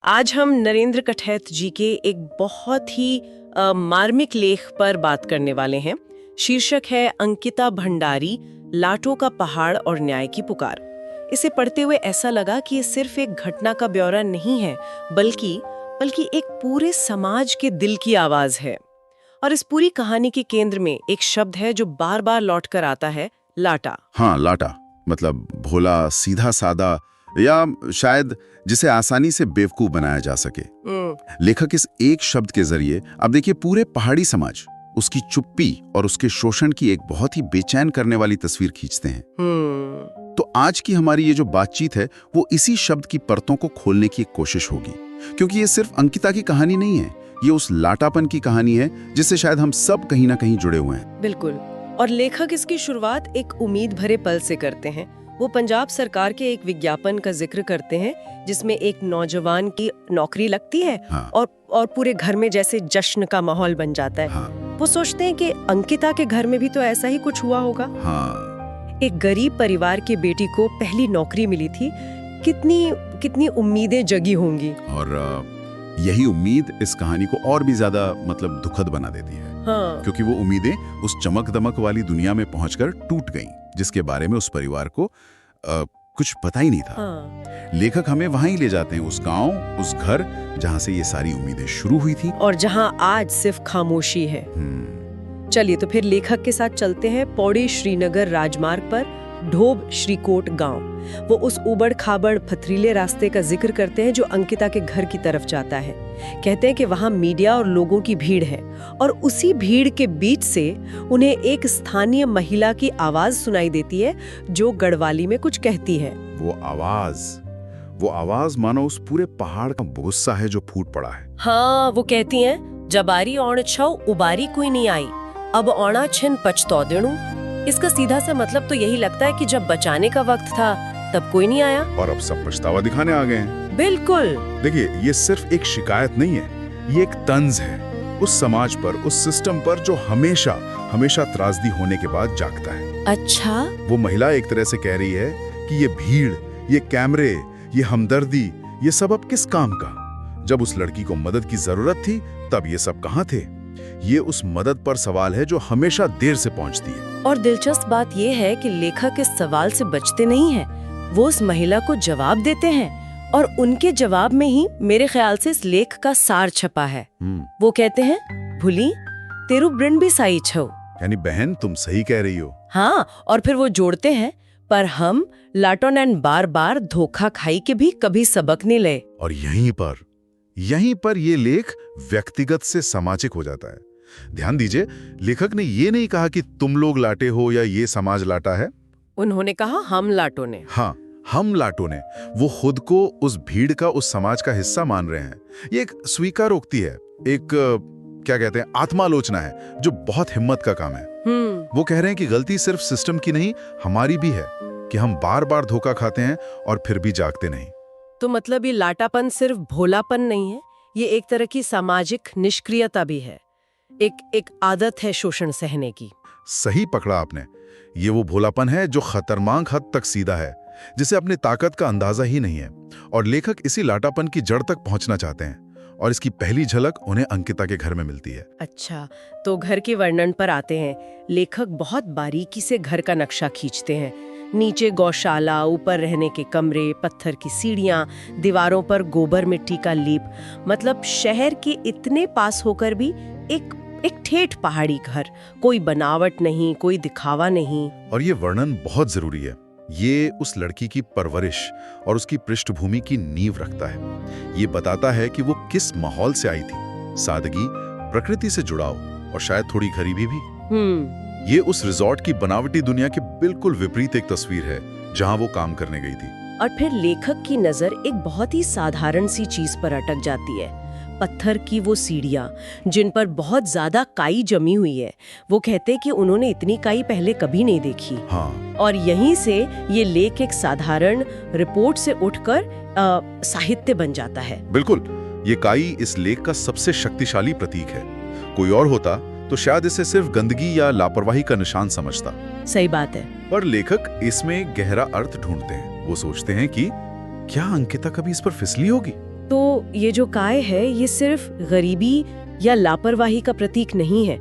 आज हम नरेंद्र कठैत जी के एक बहुत ही मार्मिक लेख पर बात करने वाले हैं। शीर्षक है अंकिता भंडारी, लाटों का पहाड़ और न्याय की पुकार। इसे पढ़ते हुए ऐसा लगा कि ये सिर्फ एक घटना का ब्यौरा नहीं है, बल्कि एक पूरे समाज के दिल की आवाज है। और इस पूरी कहानी के केंद्र में एक शब्द है जो बार बार लौट कर आता है, लाटा। हाँ, लाटा मतलब भोला, सीधा सादा, या शायद जिसे आसानी से बेवकूफ बनाया जा सके। लेखक इस एक शब्द के जरिए, अब देखिए, पूरे पहाड़ी समाज, उसकी चुप्पी और उसके शोषण की एक बहुत ही बेचैन करने वाली तस्वीर खींचते हैं। तो आज की हमारी ये जो बातचीत है वो इसी शब्द की परतों को खोलने की एक कोशिश होगी, क्योंकि ये सिर्फ अंकिता की कहानी नहीं है, ये उस लाटापन की कहानी है जिससे शायद हम सब कहीं ना कहीं जुड़े हुए हैं। बिल्कुल। और लेखक इसकी शुरुआत एक उम्मीद भरे पल से करते हैं। वो पंजाब सरकार के एक विज्ञापन का जिक्र करते हैं जिसमें एक नौजवान की नौकरी लगती है। हाँ। और पूरे घर में जैसे जश्न का माहौल बन जाता है। हाँ। वो सोचते हैं कि अंकिता के घर में भी तो ऐसा ही कुछ हुआ होगा। हाँ। एक गरीब परिवार की बेटी को पहली नौकरी मिली थी, कितनी उम्मीदें जगी होंगी। और यही उम्मीद इस कहानी को और भी ज्यादा मतलब दुखद बना देती है। हाँ। क्योंकि वो उम्मीदें उस चमक दमक वाली दुनिया में पहुंचकर टूट गईं, जिसके बारे में उस परिवार को कुछ पता ही नहीं था। हाँ। लेखक हमें वहां ही ले जाते हैं, उस गांव, उस घर जहां से ये सारी उम्मीदें शुरू हुई थी और जहां आज सिर्फ खामोशी है। चलिए तो फिर लेखक के साथ चलते हैं पौड़ी श्रीनगर राजमार्ग पर ढोब श्रीकोट गांव। वो उस उबड़ खाबड़ पथरीले रास्ते का जिक्र करते हैं जो अंकिता के घर की तरफ जाता है। कहते हैं कि वहां मीडिया और लोगों की भीड़ है और उसी भीड़ के बीच से उन्हें एक स्थानीय महिला की आवाज सुनाई देती है जो गढ़वाली में कुछ कहती है। वो आवाज मानो उस पूरे पहाड़ का गुस्सा है जो फूट पड़ा है। हाँ, वो कहती हैं, जबारी औण छौ उबारी कोई नहीं आई, अब औणा छिन पछतो देणु। इसका सीधा सा मतलब तो यही लगता है कि जब बचाने का वक्त था तब कोई नहीं आया और अब सब पछतावा दिखाने आ गए हैं। बिल्कुल। देखिए, ये सिर्फ एक शिकायत नहीं है, ये एक तंज है उस समाज पर, उस सिस्टम पर जो हमेशा त्रासदी होने के बाद जागता है। अच्छा। वो महिला एक तरह से कह रही है कि ये भीड़, ये कैमरे, ये हमदर्दी, ये सब अब किस काम का? जब उस लड़की को मदद की जरूरत थी तब ये सब कहाँ थे? ये उस मदद पर सवाल है जो हमेशा देर से पहुंचती है। और दिलचस्प बात यह है कि लेखक इस सवाल से बचते नहीं हैं, वो उस महिला को जवाब देते हैं और उनके जवाब में ही मेरे ख्याल से इस लेख का सार छपा है। वो कहते हैं, भूली तेरू ब्रिन भी साई छो, यानी बहन तुम सही कह रही हो। हाँ, और फिर वो जोड़ते हैं, पर हम लाटोन एंड बार धोखा खाई के भी कभी सबक नहीं ले। और यहीं पर ये लेख व्यक्तिगत से सामाजिक हो जाता है। ध्यान दीजिए, लेखक ने ये नहीं कहा कि तुम लोग लाटे हो या ये समाज लाटा है। उन्होंने कहा हम लाटों ने। हाँ, हम लाटों ने। वो खुद को उस भीड़ का, उस समाज का हिस्सा मान रहे हैं। ये एक स्वीकारोक्ति है, एक क्या कहते हैं, आत्मालोचना है, जो बहुत हिम्मत का काम है। वो कह रहे हैं कि गलती सिर्फ सिस्टम की नहीं, हमारी भी है कि हम बार बार धोखा खाते हैं और फिर भी जागते नहीं। तो मतलब ये लाटापन सिर्फ भोलापन नहीं है, ये एक तरह की सामाजिक निष्क्रियता भी है, एक आदत है शोषण सहने की। सही पकड़ा आपने। ये वो भोलापन है जो खतरनाक हद तक सीधा है, जिसे अपनी ताकत का अंदाजा ही नहीं है। और लेखक इसी लाटापन की जड़ तक पहुंचना चाहते हैं, और इसकी पहली झलक उन्हें अंकिता के घर में मिलती है। अच्छा, तो घर के वर्णन पर आते हैं। लेखक बहुत बारीकी से घर का नक्शा खींचते हैं। नीचे गौशाला, ऊपर रहने के कमरे, पत्थर की सीढ़ियां, दीवारों पर गोबर मिट्टी का लीप। मतलब शहर के इतने पास होकर भी एक ठेठ पहाड़ी घर, कोई बनावट नहीं, कोई दिखावा नहीं। और ये वर्णन बहुत जरूरी है। ये उस लड़की की परवरिश और उसकी पृष्ठभूमि की नींव रखता है। ये बताता है कि वो किस माहौल से आई थी, सादगी, प्रकृति से जुड़ाव और शायद थोड़ी गरीबी भी। ये उस रिजॉर्ट की बनावटी दुनिया के बिल्कुल विपरीत एक तस्वीर है जहां वो काम करने गई थी। और फिर लेखक की नजर एक बहुत ही साधारण सी चीज पर अटक जाती है, पत्थर की वो सीढ़ियां जिन पर बहुत ज्यादा काई जमी हुई है। वो कहते कि उन्होंने इतनी काई पहले कभी नहीं देखी। हाँ। और यहीं से ये लेख एक साधारण रिपोर्ट से उठकर साहित्य बन जाता है। बिल्कुल, ये काई इस लेख का सबसे शक्तिशाली प्रतीक है। कोई और होता तो शायद इसे सिर्फ गंदगी या लापरवाही का निशान समझता। सही बात है। पर लेखक इसमें गहरा अर्थ ढूंढते हैं। वो सोचते हैं कि क्या अंकिता कभी इस पर फिसली होगी, तो ये जो काय है ये सिर्फ गरीबी या लापरवाही का प्रतीक नहीं है।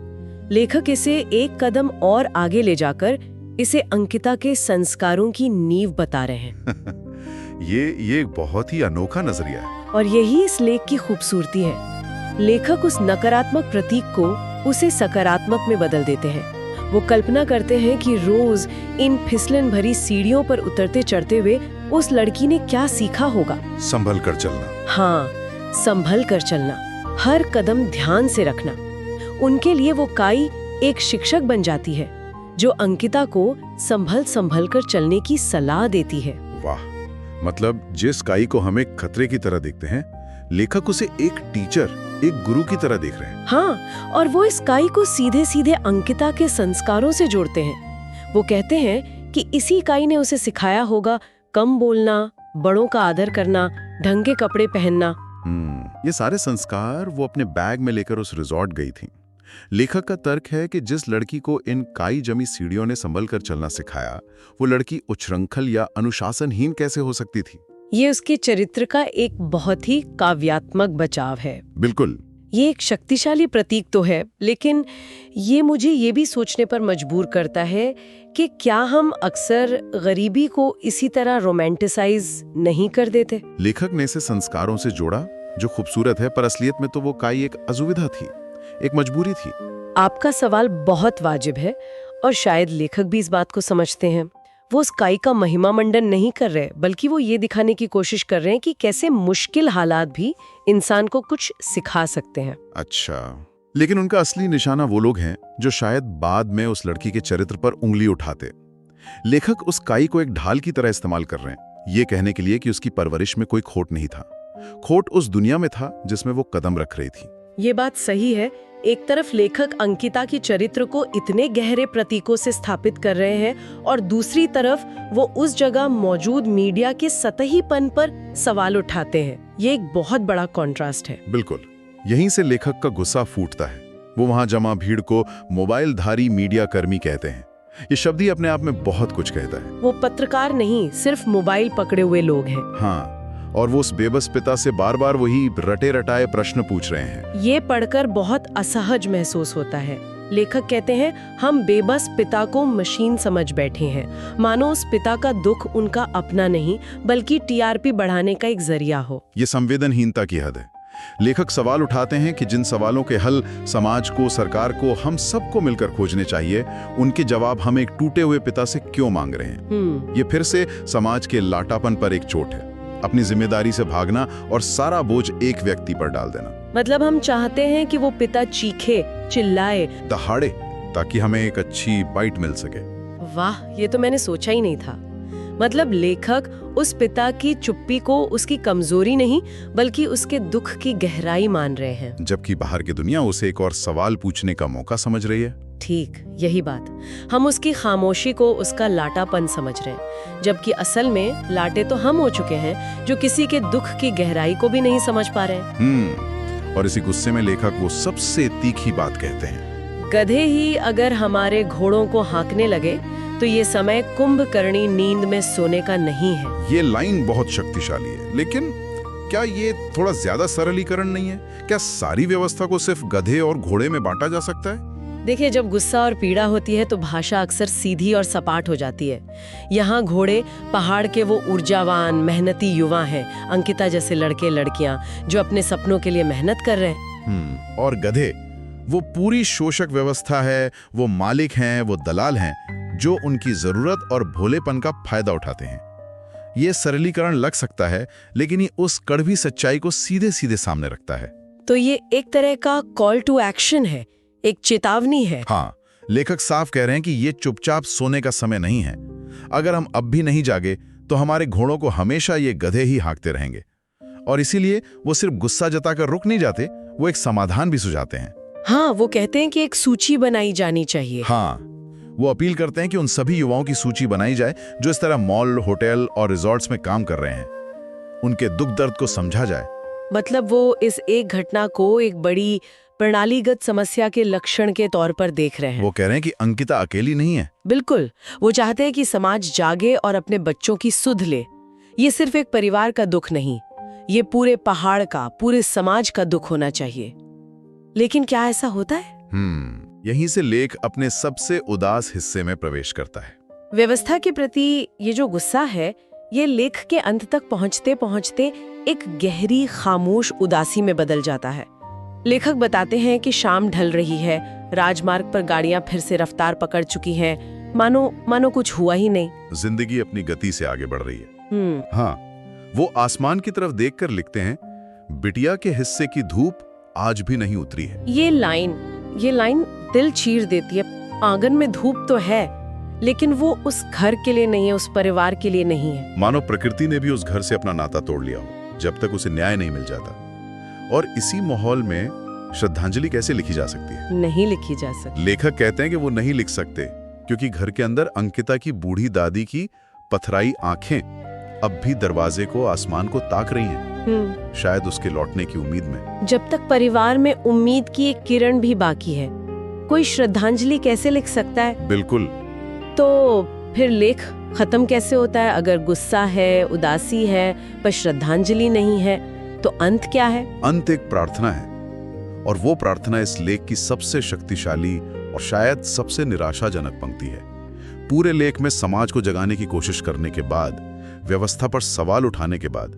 लेखक इसे एक कदम और आगे ले जाकर इसे अंकिता के संस्कारों की नींव बता रहे हैं। ये एक बहुत ही अनोखा नजरिया है। और यही इस लेख की खूबसूरती है। लेखक उस नकारात्मक प्रतीक को उसे सकारात्मक में बदल देते हैं। वो कल्पना करते हैं कि रोज इन फिसलन भरी सीढ़ियों पर उतरते चढ़ते हुए उस लड़की ने क्या सीखा होगा। संभल कर चलना। हाँ, संभल कर चलना, हर कदम ध्यान से रखना। उनके लिए वो काई एक शिक्षक बन जाती है जो अंकिता को संभल कर चलने की सलाह देती है। वाह, मतलब जिस काई को हमें खतरे की तरह देखते हैं, लेखक उसे एक टीचर, एक गुरु की तरह देख रहे हैं। हाँ, और वो इस काई को सीधे सीधे अंकिता के संस्कारों से जोड़ते हैं। वो कहते हैं कि इसी काई ने उसे सिखाया होगा कम बोलना, बड़ों का आदर करना, ढंग के कपड़े पहनना। ये सारे संस्कार वो अपने बैग में लेकर उस रिजॉर्ट गई थी। लेखक का तर्क है कि जिस लड़की को इन काई जमी सीढ़ियों ने संभल कर चलना सिखाया, वो लड़की उच्छृंखल या अनुशासनहीन कैसे हो सकती थी। ये उसके चरित्र का एक बहुत ही काव्यात्मक बचाव है। बिल्कुल। ये एक शक्तिशाली प्रतीक तो है, लेकिन ये मुझे ये भी सोचने पर मजबूर करता है कि क्या हम अक्सर गरीबी को इसी तरह रोमांटिसाइज नहीं कर देते। लेखक ने इसे संस्कारों से जोड़ा, जो खूबसूरत है, पर असलियत में तो वो काई एक अजुविधा थी, एक मजबूरी थी। आपका सवाल बहुत वाजिब है और शायद लेखक भी इस बात को समझते हैं। वो उस काई का महिमा मंडन नहीं कर रहे, बल्कि वो ये दिखाने की कोशिश कर रहे हैं कि कैसे मुश्किल हालात भी इंसान को कुछ सिखा सकते हैं। अच्छा, लेकिन उनका असली निशाना वो लोग हैं जो शायद बाद में उस लड़की के चरित्र पर उंगली उठाते। लेखक उस काई को एक ढाल की तरह इस्तेमाल कर रहे हैं, ये कहने के लिए कि उसकी परवरिश में कोई खोट नहीं था। खोट उस दुनिया में था जिसमें वो कदम रख रही थी। ये बात सही है। एक तरफ लेखक अंकिता की चरित्र को इतने गहरे प्रतीकों से स्थापित कर रहे हैं और दूसरी तरफ वो उस जगह मौजूद मीडिया के सतहीपन पर सवाल उठाते हैं। ये एक बहुत बड़ा कॉन्ट्रास्ट है। बिल्कुल, यहीं से लेखक का गुस्सा फूटता है। वो वहां जमा भीड़ को मोबाइलधारी मीडिया कर्मी कहते हैं। ये शब्द ही अपने आप में बहुत कुछ कहता है। वो पत्रकार नहीं, सिर्फ मोबाइल पकड़े हुए लोग हैं। हाँ, और वो उस बेबस पिता से बार बार वही रटे रटाए प्रश्न पूछ रहे हैं। ये पढ़कर बहुत असहज महसूस होता है। लेखक कहते हैं हम बेबस पिता को मशीन समझ बैठे हैं, मानो उस पिता का दुख उनका अपना नहीं बल्कि टीआरपी बढ़ाने का एक जरिया हो। ये संवेदनहीनता की हद है। लेखक सवाल उठाते हैं कि जिन सवालों के हल समाज को, सरकार को, हम सबको मिलकर खोजने चाहिए, उनके जवाब हम एक टूटे हुए पिता से क्यों मांग रहे हैं। ये फिर से समाज के लाटापन पर एक चोट है, अपनी जिम्मेदारी से भागना और सारा बोझ एक व्यक्ति पर डाल देना। मतलब हम चाहते हैं कि वो पिता चीखे, चिल्लाए, दहाड़े, ताकि हमें एक अच्छी बाइट मिल सके। वाह, ये तो मैंने सोचा ही नहीं था। मतलब लेखक उस पिता की चुप्पी को उसकी कमजोरी नहीं बल्कि उसके दुख की गहराई मान रहे हैं, जबकि बाहर की दुनिया उसे एक और सवाल पूछने का मौका समझ रही है। ठीक यही बात। हम उसकी खामोशी को उसका लाटापन समझ रहे हैं, जबकि असल में लाटे तो हम हो चुके हैं जो किसी के दुख की गहराई को भी नहीं समझ पा रहे। और इसी गुस्से में लेखक वो सबसे तीखी बात कहते हैं, गधे ही अगर हमारे घोड़ों को हाँकने लगे तो ये समय कुंभकर्णी नींद में सोने का नहीं है। ये लाइन बहुत शक्तिशाली है, लेकिन क्या ये थोड़ा ज्यादा सरलीकरण नहीं है? क्या सारी व्यवस्था को सिर्फ गधे और घोड़े में बांटा जा सकता है? देखिए, जब गुस्सा और पीड़ा होती है तो भाषा अक्सर सीधी और सपाट हो जाती है। यहाँ घोड़े पहाड़ के वो ऊर्जावान मेहनती युवा हैं, अंकिता जैसे लड़के लड़कियां जो अपने सपनों के लिए मेहनत कर रहे हैं। और गधे वो पूरी शोषक व्यवस्था है, वो मालिक हैं, वो दलाल हैं जो उनकी जरूरत और भोलेपन का फायदा उठाते हैं। ये सरलीकरण लग सकता है, लेकिन ये उस कड़वी सच्चाई को सीधे सीधे सामने रखता है। तो ये एक तरह का कॉल टू एक्शन है, एक चेतावनी है। हाँ, लेखक साफ कह रहे हैं कि ये चुपचाप सोने का समय नहीं है। अगर हम अब भी नहीं जागे तो हमारे घोड़ों को हमेशा ये गधे ही हाँकते रहेंगे। और इसीलिए वो सिर्फ गुस्सा जताकर रुक नहीं जाते, वो एक समाधान भी सुझाते हैं। हाँ, वो कहते हैं कि एक सूची बनाई जानी चाहिए। हाँ, वो अपील करते हैं कि उन सभी युवाओं की सूची बनाई जाए जो इस तरह मॉल, होटल और रिजॉर्ट्स में काम कर रहे हैं। उनके दुख दर्द को समझा जाए। मतलब वो इस एक घटना को एक बड़ी प्रणालीगत समस्या के लक्षण के तौर पर देख रहे हैं। वो कह रहे हैं कि अंकिता अकेली नहीं है। बिल्कुल, वो चाहते हैं कि समाज जागे और अपने बच्चों की सुध ले। ये सिर्फ एक परिवार का दुख नहीं, ये पूरे पहाड़ का, पूरे समाज का दुख होना चाहिए। लेकिन क्या ऐसा होता है? यहीं से लेख अपने सबसे उदास हिस्से में प्रवेश करता है। व्यवस्था के प्रति ये जो गुस्सा है, ये लेख के अंत तक पहुंचते पहुंचते एक गहरी खामोश उदासी में बदल जाता है। लेखक बताते हैं कि शाम ढल रही है, राजमार्ग पर गाड़ियां फिर से रफ्तार पकड़ चुकी हैं, मानो कुछ हुआ ही नहीं। जिंदगी अपनी गति से आगे बढ़ रही है। हाँ, वो आसमान की तरफ देखकर लिखते हैं, बिटिया के हिस्से की धूप आज भी नहीं उतरी है। ये लाइन दिल चीर देती है। आंगन में धूप तो है, लेकिन वो उस घर के लिए नहीं है, उस परिवार के लिए नहीं है। मानो प्रकृति ने भी उस घर से अपना नाता तोड़ लिया हो, जब तक उसे न्याय नहीं मिल जाता। और इसी माहौल में श्रद्धांजलि कैसे लिखी जा सकती है? नहीं लिखी जा सकती। लेखक कहते हैं कि वो नहीं लिख सकते क्योंकि घर के अंदर अंकिता की बूढ़ी दादी की पथराई आंखें अब भी दरवाजे को, आसमान को ताक रही हैं, शायद उसके लौटने की उम्मीद में। जब तक परिवार में उम्मीद की एक किरण भी बाकी है, कोई श्रद्धांजलि कैसे लिख सकता है? बिल्कुल। तो फिर लेख खत्म कैसे होता है? अगर गुस्सा है, उदासी है, पर श्रद्धांजलि नहीं है, तो अंत क्या है? अंत एक प्रार्थना है, और वो प्रार्थना इस लेख की सबसे शक्तिशाली और शायद सबसे निराशाजनक पंक्ति है। पूरे लेख में समाज को जगाने की कोशिश करने के बाद, व्यवस्था पर सवाल उठाने के बाद,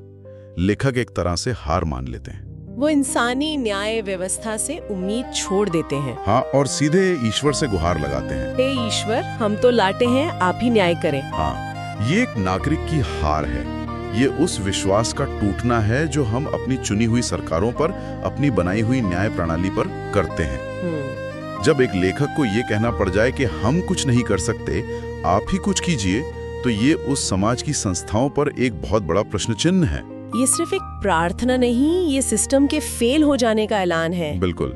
लेखक एक तरह से हार मान लेते हैं। वो इंसानी न्याय व्यवस्था से उम्मीद छोड़ देते हैं। हाँ, और सीधे ईश्वर से गुहार लगाते हैं। हे ईश्वर, हम तो लाटे हैं, आप ही न्याय करें। हाँ, ये एक नागरिक की हार है। ये उस विश्वास का टूटना है जो हम अपनी चुनी हुई सरकारों पर, अपनी बनाई हुई न्याय प्रणाली पर करते हैं। जब एक लेखक को ये कहना पड़ जाए कि हम कुछ नहीं कर सकते, आप ही कुछ कीजिए, तो ये उस समाज की संस्थाओं पर एक बहुत बड़ा प्रश्न चिन्ह है। ये सिर्फ एक प्रार्थना नहीं, ये सिस्टम के फेल हो जाने का ऐलान है। बिल्कुल।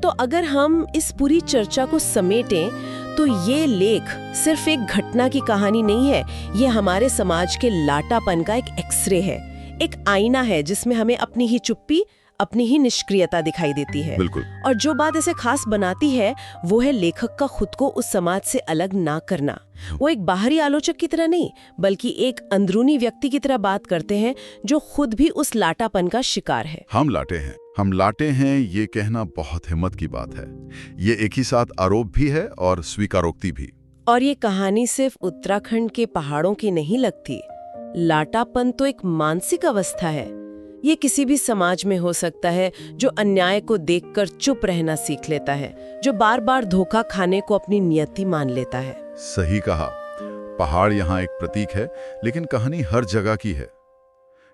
तो अगर हम इस पूरी चर्चा को समेटें, तो ये लेख सिर्फ एक घटना की कहानी नहीं है, ये हमारे समाज के लाटापन का एक एक्सरे है, एक आईना है जिसमें हमें अपनी ही चुप्पी, अपनी ही निष्क्रियता दिखाई देती है। बिल्कुल। और जो बात इसे खास बनाती है, वो है लेखक का खुद को उस समाज से अलग ना करना। वो एक बाहरी आलोचक की तरह नहीं, बल्कि एक अंदरूनी व्यक्ति की तरह बात करते हैं जो खुद भी उस लाटापन का शिकार है। हम लाटे हैं, ये कहना बहुत हिम्मत की बात है। ये एक ही साथ आरोप भी है और स्वीकारोक्ति भी। और ये कहानी सिर्फ उत्तराखंड के पहाड़ों की नहीं लगती। लाटापन तो एक मानसिक अवस्था है। ये किसी भी समाज में हो सकता है जो अन्याय को देखकर चुप रहना सीख लेता है, जो बार बार धोखा खाने को अपनी नियति मान लेता है। सही कहा। पहाड़ यहाँ एक प्रतीक है, लेकिन कहानी हर जगह की है।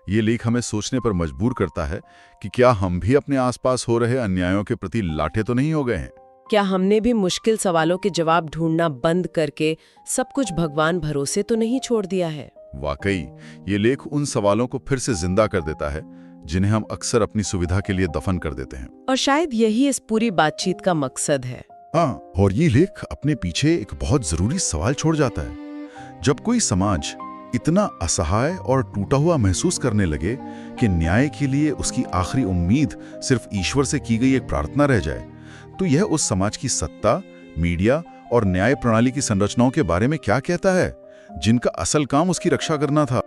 ये लेख हमें सोचने पर मजबूर करता है कि क्या हम भी अपने आसपास हो रहे अन्यायों के प्रति लाटे तो नहीं हो गए हैं? क्या हमने भी मुश्किल सवालों के जवाब ढूंढना बंद करके सब कुछ भगवान भरोसे तो नहीं छोड़ दिया है? वाकई ये लेख उन सवालों को फिर से जिंदा कर देता है जिन्हें हम अक्सर अपनी सुविधा के लिए दफन कर देते हैं। और शायद यही इस पूरी बातचीत का मकसद है। हाँ, और ये लेख अपने पीछे एक बहुत जरूरी सवाल छोड़ जाता है। जब कोई समाज इतना असहाय और टूटा हुआ महसूस करने लगे कि न्याय के लिए उसकी आखिरी उम्मीद सिर्फ ईश्वर से की गई एक प्रार्थना रह जाए, तो यह उस समाज की सत्ता, मीडिया और न्याय प्रणाली की संरचनाओं के बारे में क्या कहता है, जिनका असल काम उसकी रक्षा करना था।